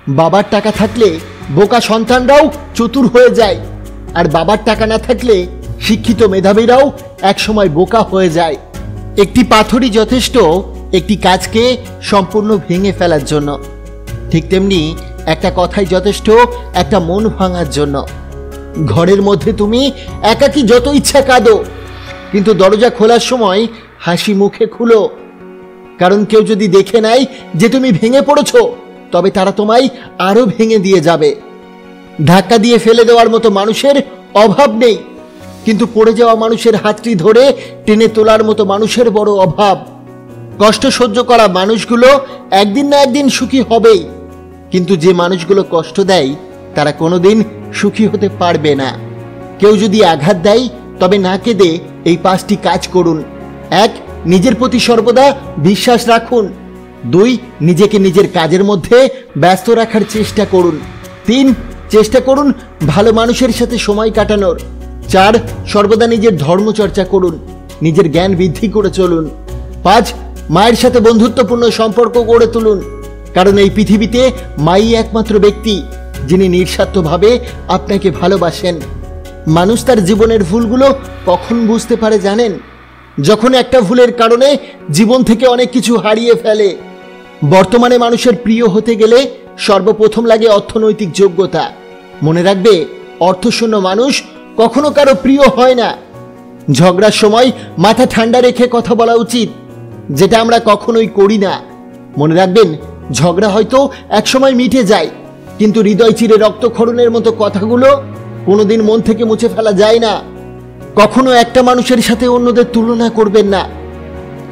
বাবার টাকা থাকলে বোকা সন্তানরাও চতুর হয়ে যায়, আর বাবার টাকা না থাকলে শিক্ষিত মেধাবীরাও একসময় বোকা হয়ে যায়। একটি পাথরই যথেষ্ট একটি কাজকে সম্পূর্ণ ভেঙে ফেলার জন্য, ঠিক তেমনি একটা কথাই যথেষ্ট একটা মন ভাঙার জন্য। ঘরের মধ্যে তুমি একাকী যত ইচ্ছা কাঁদো, কিন্তু দরজা খোলার সময় হাসি মুখে খুলো, কারণ কেউ যদি দেখে নেয় যে তুমি ভেঙে পড়েছো, তবে তারা তোমায় আরো ভেঙে দিয়ে যাবে। ধাক্কা দিয়ে ফেলে দেওয়ার মতো মানুষের অভাব নেই, কিন্তু পড়ে যাওয়া মানুষের হাতটি ধরে টেনে তোলার মতো মানুষের বড় অভাব। কষ্ট সহ্য করা মানুষগুলো একদিন না একদিন সুখী হবেই, কিন্তু যে মানুষগুলো কষ্ট দেয় তারা কোনোদিন সুখী হতে পারবে না। কেউ যদি আঘাত দেয় তবে না কেঁদে এই 5টি কাজ করুন। 1. নিজের প্রতি সর্বদা বিশ্বাস রাখুন। 2. নিজেকে নিজের কাজের মধ্যে ব্যস্ত রাখার চেষ্টা করুন। 3. চেষ্টা করুন ভালো মানুষের সাথে সময় কাটানোর। 4. সর্বদা নিজের ধর্মচর্চা করুন, নিজের জ্ঞান বৃদ্ধি করে চলুন। 5. মায়ের সাথে বন্ধুত্বপূর্ণ সম্পর্ক গড়ে তুলুন, কারণ এই পৃথিবীতে মাই একমাত্র ব্যক্তি যিনি নিঃস্বার্থভাবে আপনাকে ভালোবাসেন। মানুষ তার জীবনের ভুলগুলো কখন বুঝতে পারে জানেন? যখন একটা ভুলের কারণে জীবন থেকে অনেক কিছু হারিয়ে ফেলে। বর্তমানে মানুষের প্রিয় হতে গেলে সর্বপ্রথম লাগে অর্থনৈতিক যোগ্যতা। মনে রাখবে, অর্থশূন্য মানুষ কখনো কারো প্রিয় হয় না। ঝগড়ার সময় মাথা ঠান্ডা রেখে কথা বলা উচিত, যেটা আমরা কখনোই করি না। মনে রাখবেন, ঝগড়া হয়তো একসময় মিটে যায়, কিন্তু হৃদয় চিরে রক্তক্ষরণের মতো কথাগুলো কোনোদিন মন থেকে মুছে ফেলা যায় না। কখনো একটা মানুষের সাথে অন্যদের তুলনা করবেন না,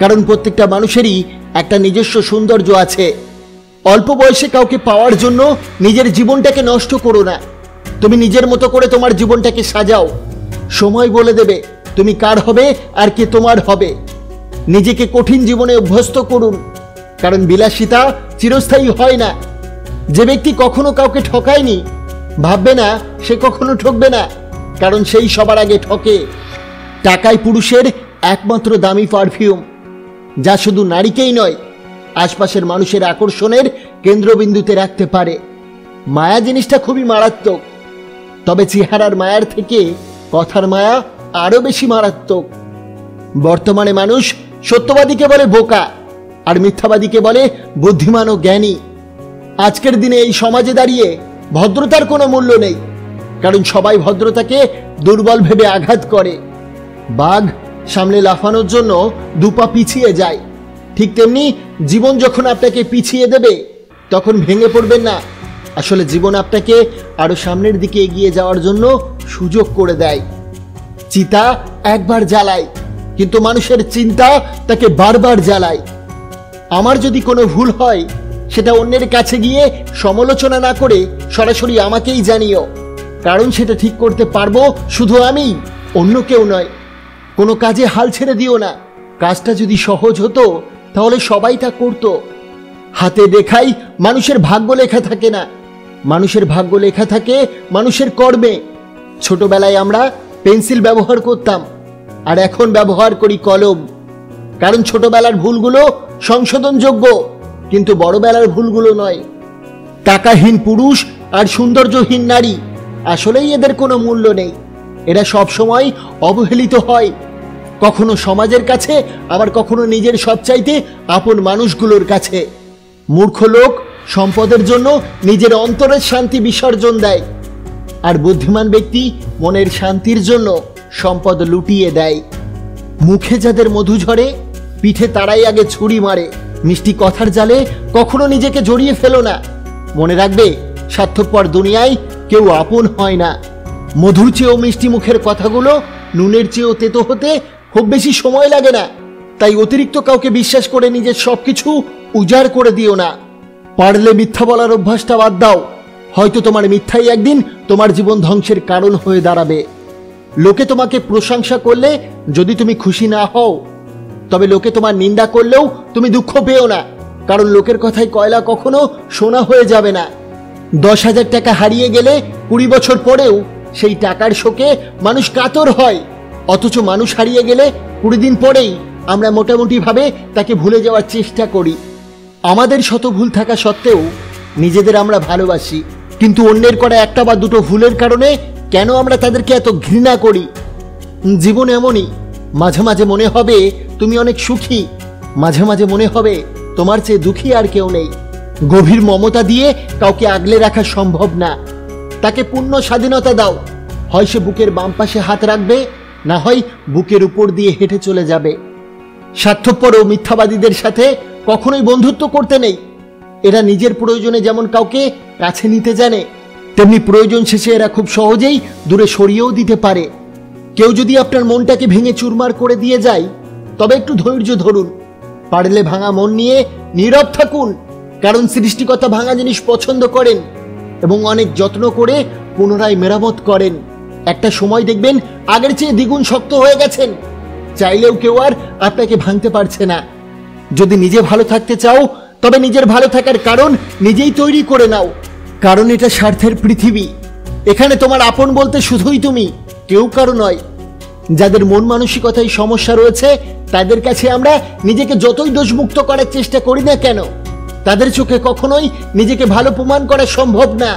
কারণ প্রত্যেকটা মানুষেরই একটা নিজস্ব সৌন্দর্য আছে। অল্প বয়সে কাউকে পাওয়ার জন্য নিজের জীবনটাকে নষ্ট করো না। তুমি নিজের মতো করে তোমার জীবনটাকে সাজাও। সময় বলে দেবে তুমি কার হবে আর কে তোমার হবে। নিজেকে কঠিন জীবনে অভ্যস্ত করুন, কারণ বিলাসিতা চিরস্থায়ী হয় না। যে ব্যক্তি কখনো কাউকে ঠকায়নি, ভাববে না সে কখনো ঠকবে না, কারণ সেই সবার আগে ঠকে। টাকাই পুরুষের একমাত্র দামি পারফিউম, যা শুধু নারীকেই নয়, আশপাশের মানুষের আকর্ষণের কেন্দ্রবিন্দুতে রাখতে পারে। মায়া জিনিসটা খুবই মারাত্মক, তবে চেহারার মায়ার থেকে কথার মায়া আরো বেশি মারাত্মক। বর্তমানে মানুষ সত্যবাদীকে বলে বোকা, আর মিথ্যাবাদীকে বলে বুদ্ধিমান ও জ্ঞানী। আজকের দিনে এই সমাজে দাঁড়িয়ে ভদ্রতার কোনো মূল্য নেই, কারণ সবাই ভদ্রতাকে দুর্বল ভেবে আঘাত করে। বাঘ সামনে লাফানোর জন্য 2 পা পিছিয়ে যায়, ঠিক তেমনি জীবন যখন আপনাকে পিছিয়ে দেবে তখন ভেঙে পড়বেন না। আসলে জীবন আপনাকে আরো সামনের দিকে এগিয়ে যাওয়ার জন্য সুযোগ করে দেয়। চিতা একবার জ্বালায়, কিন্তু মানুষের চিন্তা তাকে বারবার জ্বালায়। আমার যদি কোনো ভুল হয়, সেটা অন্যের কাছে গিয়ে সমালোচনা না করে সরাসরি আমাকেই জানিও, কারণ সেটা ঠিক করতে পারবো শুধু আমি, অন্য কেউ নয়। কোনো কাজে হাল ছেড়ে দিও না। কাজটা যদি সহজ হতো তাহলে সবাই তা করত। হাতে দেখাই মানুষের ভাগ্য লেখা থাকে না, মানুষের ভাগ্য লেখা থাকে মানুষের কর্মে। ছোটবেলায় আমরা পেন্সিল ব্যবহার করতাম, আর এখন ব্যবহার করি কলম, কারণ ছোটবেলার ভুলগুলো সংশোধনযোগ্য, কিন্তু বড়বেলার ভুলগুলো নয়। টাকাহীন পুরুষ আর সৌন্দর্যহীন নারী, আসলেই এদের কোনো মূল্য নেই। এরা সব সময় অবহেলিত হয়, কখনো সমাজের কাছে, আবার কখনো নিজের সবচাইতে আপন মানুষগুলোর কাছে। মূর্খ লোক সম্পদের জন্য নিজের অন্তরের শান্তি বিসর্জন দেয়, আর বুদ্ধিমান ব্যক্তি মনের শান্তির জন্য সম্পদ লুটিয়ে দেয়। মুখে যাদের মধু ঝরে, পিঠে তারাই আগে ছুরি মারে। মিষ্টি কথার জালে কখনো নিজেকে জড়িয়ে ফেলো না। মনে রাখবে, স্বার্থপর দুনিয়ায় কেউ আপন হয় না। মধুর চেয়েও মিষ্টি মুখের কথাগুলো নুনের চেয়েও তেতো হতে খুব বেশি সময় লাগে না। তাই অতিরিক্ত কাউকে বিশ্বাস করে নিজের সবকিছু উজাড় করে দিও না। পারলে মিথ্যা বলার অভ্যাসটা বাদ দাও, হয়তো তোমার মিথ্যাই একদিন তোমার জীবন ধ্বংসের কারণ হয়ে দাঁড়াবে। লোকে তোমাকে প্রশংসা করলে যদি তুমি খুশি না হও, তবে লোকে তোমার নিন্দা করলেও তুমি দুঃখ পেও না, কারণ লোকের কথায় কয়লা কখনো সোনা হয়ে যাবে না। 10,000 টাকা হারিয়ে গেলে 20 বছর পরেও সেই টাকার শোকে মানুষ কাতর হয়, অথচ মানুষ হারিয়ে গেলে 20 দিন পরেই আমরা মোটামুটি ভাবে তাকে ভুলে যাওয়ার চেষ্টা করি। আমাদের শত ভুল থাকা সত্ত্বেও নিজেদের আমরা ভালোবাসি, কিন্তু অন্যের করা একটা বা দুটো ভুলের কারণে কেন আমরা তাদেরকে এত ঘৃণা করি? জীবন এমনই, মাঝে মাঝে মনে হবে তুমি অনেক সুখী, মাঝে মাঝে মনে হবে তোমার চেয়ে দুঃখী আর কেউ নেই। গভীর মমতা দিয়ে কাউকে আগলে রাখা সম্ভব না। তাকে পূর্ণ স্বাধীনতা দাও, হয় সে বুকের বাম পাশে হাত রাখবে, না হয় বুকের উপর দিয়ে হেঁটে চলে যাবে। স্বার্থপর ও মিথ্যাবাদীদের সাথে কখনোই বন্ধুত্ব করতে নেই। এরা নিজের প্রয়োজনে যেমন কাউকে কাছে নিতে জানে, তেমনি প্রয়োজন শেষে এরা খুব সহজেই দূরে সরিয়েও দিতে পারে। কেউ যদি আপনার মনটাকে ভেঙে চুরমার করে দিয়ে যায়, তবে একটু ধৈর্য ধরুন। পারলে ভাঙা মন নিয়ে নীরব থাকুন, কারণ সৃষ্টিকর্তা ভাঙা জিনিস পছন্দ করেন এবং অনেক যত্ন করে পুনরায় মেরামত করেন। একটা সময় দেখবেন আগের চেয়ে দ্বিগুণ শক্ত হয়ে গেছেন, চাইলেও কেউ আর আপনাকে ভাঙতে পারছে না। যদি নিজে ভালো থাকতে চাও, তবে নিজের ভালো থাকার কারণ নিজেই তৈরি করে নাও, কারণ এটা স্বার্থের পৃথিবী। এখানে তোমার আপন বলতে শুধুই তুমি, কেউ কারো নয়। যাদের মন মানসিকতায় সমস্যা রয়েছে, তাদের কাছে আমরা নিজেকে যতই দোষমুক্ত করার চেষ্টা করি না কেন, তাদের চোখে কখনোই নিজেকে ভালো প্রমাণ করা সম্ভব না।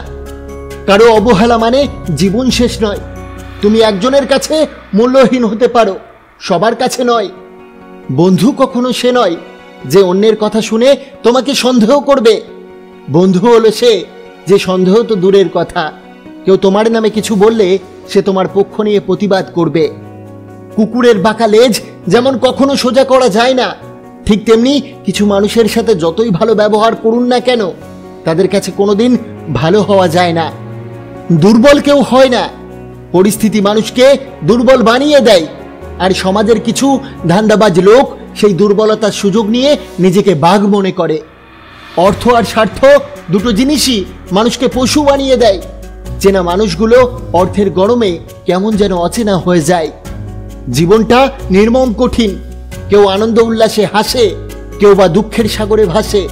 কারো অবহেলা মানে জীবন শেষ নয়। তুমি একজনের কাছে মূল্যহীন হতে পারো, সবার কাছে নয়। বন্ধু কখনো সে নয় যে অন্যের কথা শুনে তোমাকে সন্দেহ করবে। বন্ধু হলো সে যে সন্দেহ তো দূরের কথা, কেউ তোমার নামে কিছু বললে সে তোমার পক্ষ নিয়ে প্রতিবাদ করবে। কুকুরের বাঁকা লেজ যেমন কখনো সোজা করা যায় না, ঠিক তেমনি কিছু মানুষের সাথে যতই ভালো ব্যবহার করুন না কেন, তাদের কাছে কোনোদিন ভালো হওয়া যায় না। দুর্বল কেউ হয় না, পরিস্থিতি মানুষকে দুর্বল বানিয়ে দেয়। আর সমাজের কিছু ধান্দাবাজ লোক সেই দুর্বলতার সুযোগ নিয়ে নিজেকে বাঘ মনে করে। অর্থ আর স্বার্থ দুটো জিনিসই মানুষকে পশু বানিয়ে দেয়। চেনা মানুষগুলো অর্থের গরমে কেমন যেন অচেনা হয়ে যায়। জীবনটা নির্মম কঠিন। কেউ আনন্দ উল্লাসে হাসে, কেউ বা দুঃখের সাগরে ভাসে।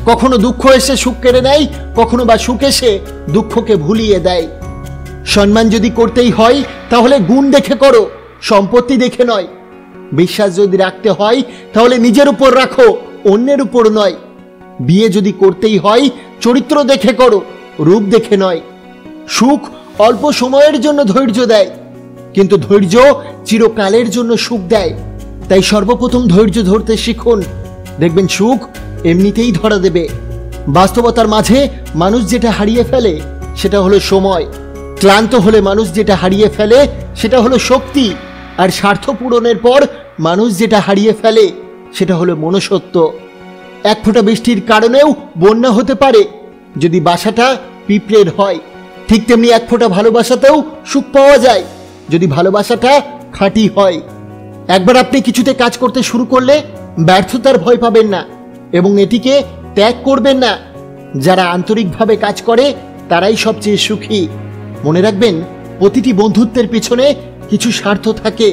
কখনো দুঃখ এসে সুখ কেড়ে নেয়, কখনো বা সুখ এসে দুঃখকে ভুলিয়ে দেয়। সম্মান যদি করতেই হয়, তাহলে গুণ দেখে করো, সম্পত্তি দেখে নয়। বিশ্বাস যদি রাখতে হয়, তাহলে নিজের উপর রাখো, অন্যের উপর নয়। বিয়ে যদি করতেই হয়, চরিত্র দেখে করো, রূপ দেখে নয়। সুখ অল্প সময়ের জন্য ধৈর্য দেয়, কিন্তু ধৈর্য চিরকালের জন্য সুখ দেয়। তাই সর্বপ্রথম ধৈর্য ধরতে শিখুন, দেখবেন সুখ এমনিতেই ধরা দেবে। বাস্তবতার মাঝে মানুষ যেটা হারিয়ে ফেলে সেটা হলো সময়। ক্লান্ত হলে মানুষ যেটা হারিয়ে ফেলে সেটা হলো শক্তি। আর স্বার্থ পূরণের পর মানুষ যেটা হারিয়ে ফেলে সেটা হলো মনুষ্যত্ব। এক ফোঁটা বৃষ্টির কারণেও বন্যা হতে পারে যদি বাসাটা পিঁপড়ের হয়। ঠিক তেমনি এক ফোঁটা ভালোবাসাতেও সুখ পাওয়া যায় যদি ভালোবাসাটা খাঁটি হয়। একবার আপনি কিছুতে কাজ করতে শুরু করলে ব্যর্থতার ভয় পাবেন না এবং এটিকে ত্যাগ করবেন না। যারা আন্তরিকভাবে কাজ করে তারাই সবচেয়ে সুখী। মনে রাখবেন, প্রতিটি বন্ধুত্বের পিছনে কিছু স্বার্থ থাকে।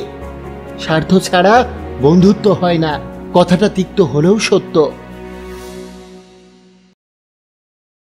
স্বার্থ ছাড়া বন্ধুত্ব হয় না, কথাটা তিক্ত হলেও সত্য।